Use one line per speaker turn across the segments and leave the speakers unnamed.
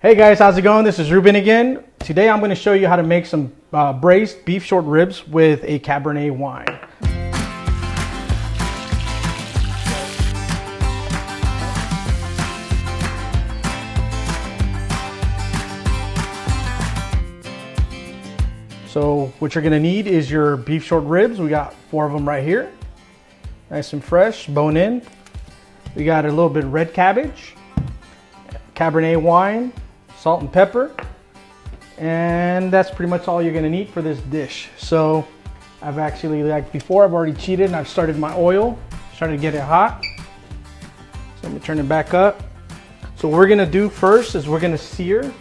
Hey guys, how's it going? This is Ruben again. Today I'm going to show you how to make some braised beef short ribs with a Cabernet wine. So what you're going to need is your beef short ribs. We got 4 of them right here. Nice and fresh, bone in. We got a little bit of red cabbage, Cabernet wine, salt and pepper, and that's pretty much all you're gonna need for this dish. So I've actually, like before, I've already cheated and I've started my oil, started to get it hot. So let me turn it back up. So what we're gonna do first is we're gonna sear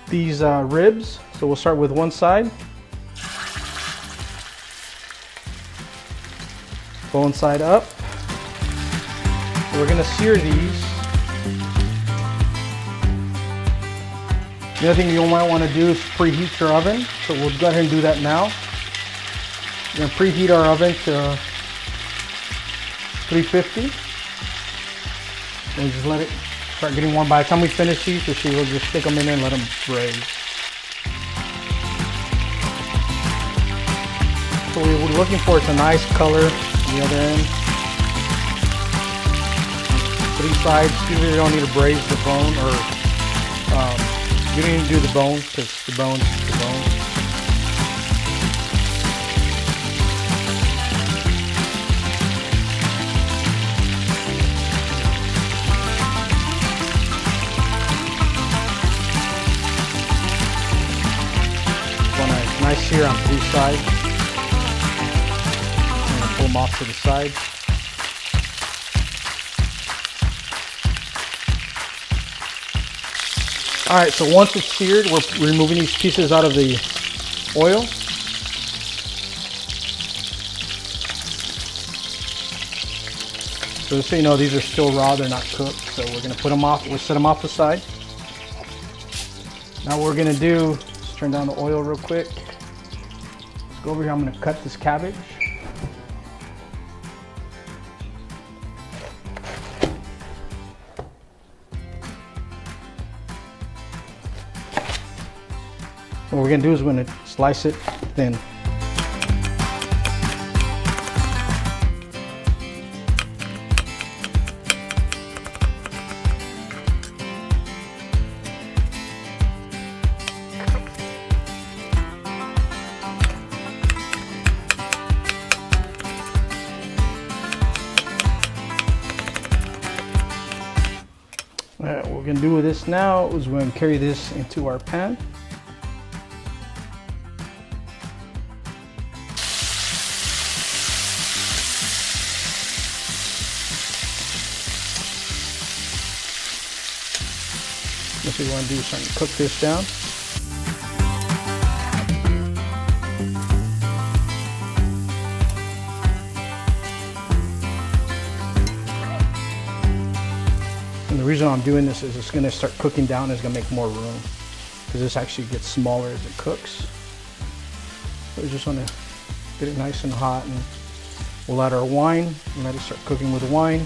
these ribs. So we'll start with one side. Bone side up. So we're gonna sear these. The other thing you might want to do is preheat your oven. So we'll go ahead and do that now. We're going to preheat our oven to 350. And just let it start getting warm. By the time we finish these, we'll just stick them in there and let them braise. So what we're looking for is a nice color on the other end. 3 sides. You don't need to braise the bone or you don't need to do the bone because the bone's the bone. Want a nice sear on 3 sides. I'm going to pull them off to the side. All right, so once it's seared, we're removing these pieces out of the oil. So just so you know, these are still raw, they're not cooked. So we're gonna put them off, we'll set them off the side. Now what we're gonna do, let's turn down the oil real quick. Let's go over here, I'm gonna cut this cabbage. What we're gonna do is we're gonna slice it thin. All right, what we're gonna do with this now is we're gonna carry this into our pan. What we want to do is start to cook this down. And the reason I'm doing this is it's going to start cooking down. It's going to make more room because this actually gets smaller as it cooks. So we just want to get it nice and hot, and we'll add our wine and let it start cooking with wine.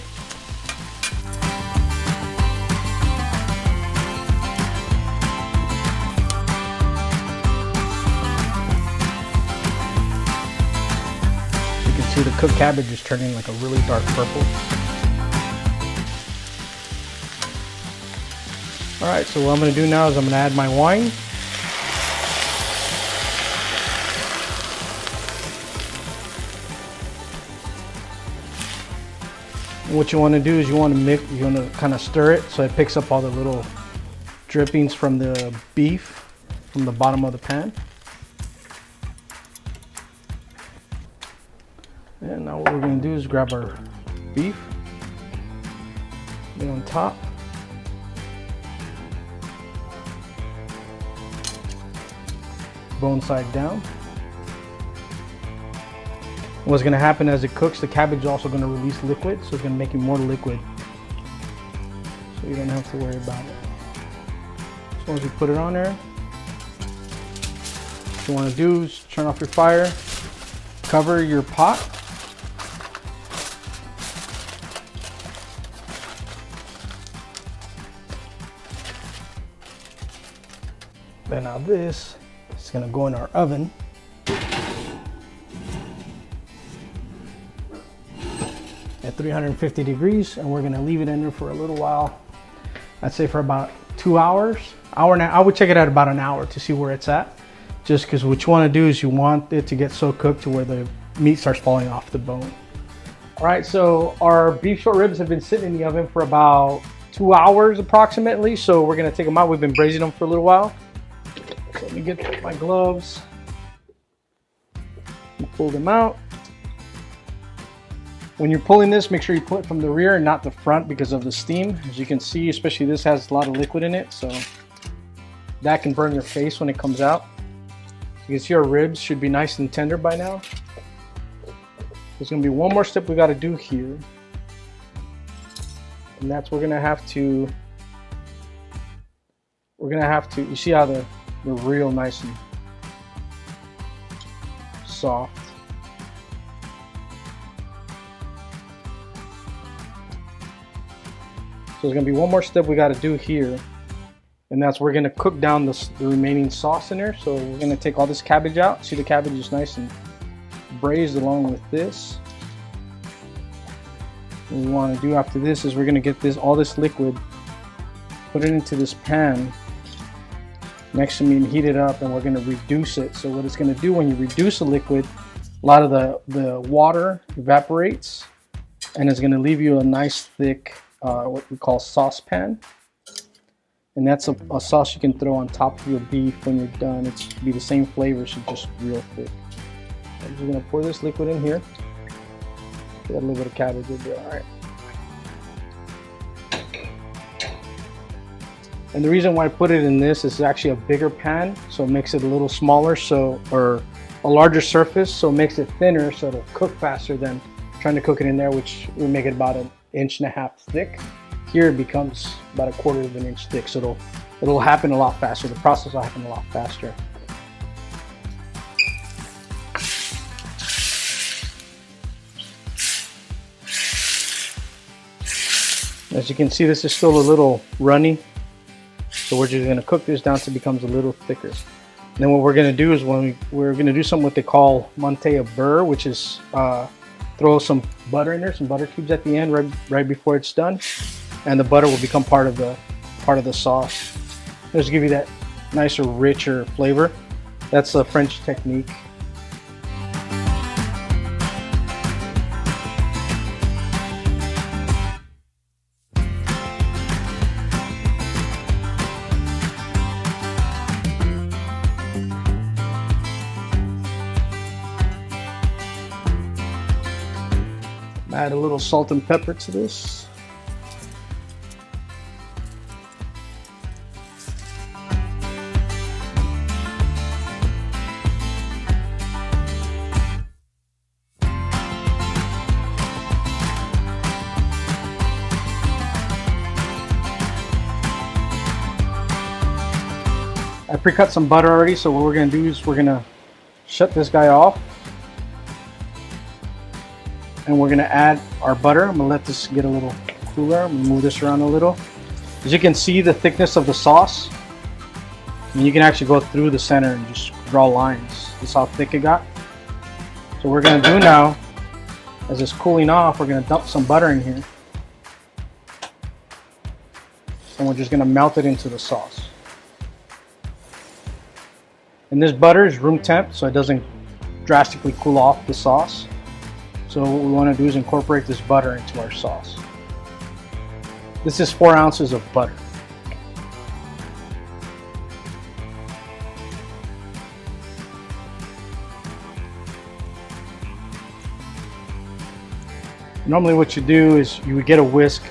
See, the cooked cabbage is turning like a really dark purple. All right, so what I'm going to do now is I'm going to add my wine. And what you want to do is you want to kind of stir it so it picks up all the little drippings from the beef from the bottom of the pan. And now what we're going to do is grab our beef, lay on top, bone side down. What's going to happen as it cooks, the cabbage is also going to release liquid, so it's going to make it more liquid. So you don't have to worry about it. As long as you put it on there, what you want to do is turn off your fire, cover your pot. Then now this is gonna go in our oven. At 350 degrees, and we're gonna leave it in there for a little while. I'd say for about 2 hours. I would check it at about an hour to see where it's at. Just because what you wanna do is you want it to get so cooked to where the meat starts falling off the bone. All right, so our beef short ribs have been sitting in the oven for about 2 hours approximately. So we're gonna take them out. We've been braising them for a little while. So let me get my gloves and pull them out. When you're pulling this, make sure you pull it from the rear and not the front because of the steam. As you can see, especially this has a lot of liquid in it, so that can burn your face when it comes out. You can see our ribs should be nice and tender by now. There's gonna be one more step we gotta do here. And that's we're gonna have to, you see how they're real nice and soft. So there's gonna be one more step we gotta do here. And that's we're gonna cook down the remaining sauce in there. So we're gonna take all this cabbage out. See the cabbage is nice and braised along with this. What we wanna do after this is we're gonna get all this liquid, put it into this pan next to me and heat it up, and we're gonna reduce it. So what it's gonna do when you reduce the liquid, a lot of the water evaporates, and it's gonna leave you a nice thick what we call saucepan, and that's a sauce you can throw on top of your beef when you're done. It's be the same flavor, so just real thick. I'm just gonna pour this liquid in here. Got a little bit of cabbage in there. All right. And the reason why I put it in this is actually a bigger pan, so it makes it a little smaller, or a larger surface, so it makes it thinner, so it'll cook faster than trying to cook it in there, which will make it about 1.5 inches thick. Here it becomes about 1/4 of an inch thick, so it'll happen a lot faster. The process will happen a lot faster. As you can see, this is still a little runny, so we're just going to cook this down so it becomes a little thicker. And then what we're going to do is we're going to do something what they call monte a beurre, which is throw some butter in there, some butter cubes at the end, right before it's done, and the butter will become part of the sauce. Just give you that nicer, richer flavor. That's a French technique. Add a little salt and pepper to this. I pre-cut some butter already, so what we're going to do is we're going to shut this guy off. And we're gonna add our butter. I'm gonna let this get a little cooler. I'm gonna move this around a little. As you can see, the thickness of the sauce, and you can actually go through the center and just draw lines. This is how thick it got. So what we're gonna do now, as it's cooling off, we're gonna dump some butter in here. And we're just gonna melt it into the sauce. And this butter is room temp, so it doesn't drastically cool off the sauce. So what we want to do is incorporate this butter into our sauce. This is 4 ounces of butter. Normally what you do is you would get a whisk.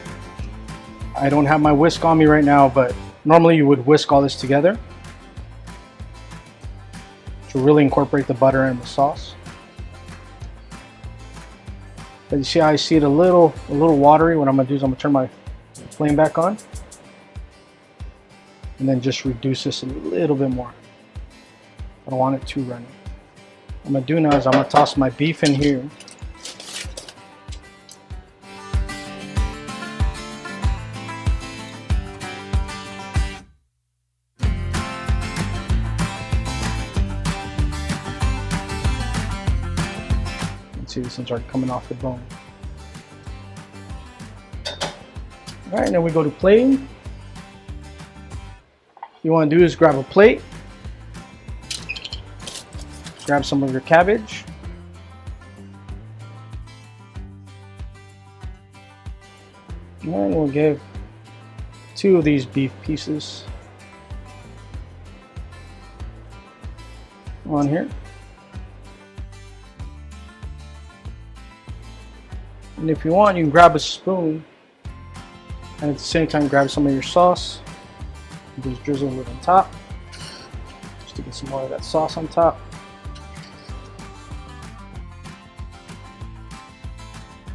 I don't have my whisk on me right now, but normally you would whisk all this together to really incorporate the butter in the sauce. But you see how I see it a little watery. What I'm gonna do is I'm gonna turn my flame back on and then just reduce this a little bit more. I don't want it too runny. What I'm gonna do now is I'm gonna toss my beef in here. too, since they're coming off the bone. All right, and then we go to plating. What you want to do is grab a plate, grab some of your cabbage, and we'll give 2 of these beef pieces on here. And if you want, you can grab a spoon and at the same time grab some of your sauce and just drizzle it on top, just to get some more of that sauce on top.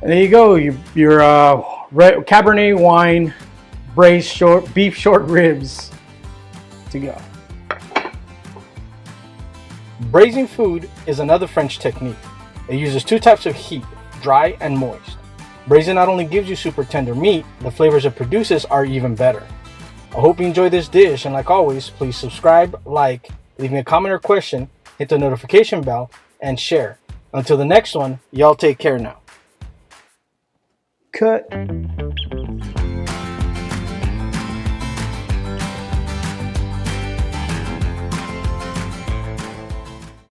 And there you go, your Cabernet wine braised beef short ribs to go. Braising food is another French technique. It uses 2 types of heat, dry and moist. Braising not only gives you super tender meat, the flavors it produces are even better. I hope you enjoyed this dish, and like always, please subscribe, like, leave me a comment or question, hit the notification bell, and share. Until the next one, y'all take care now. Cut.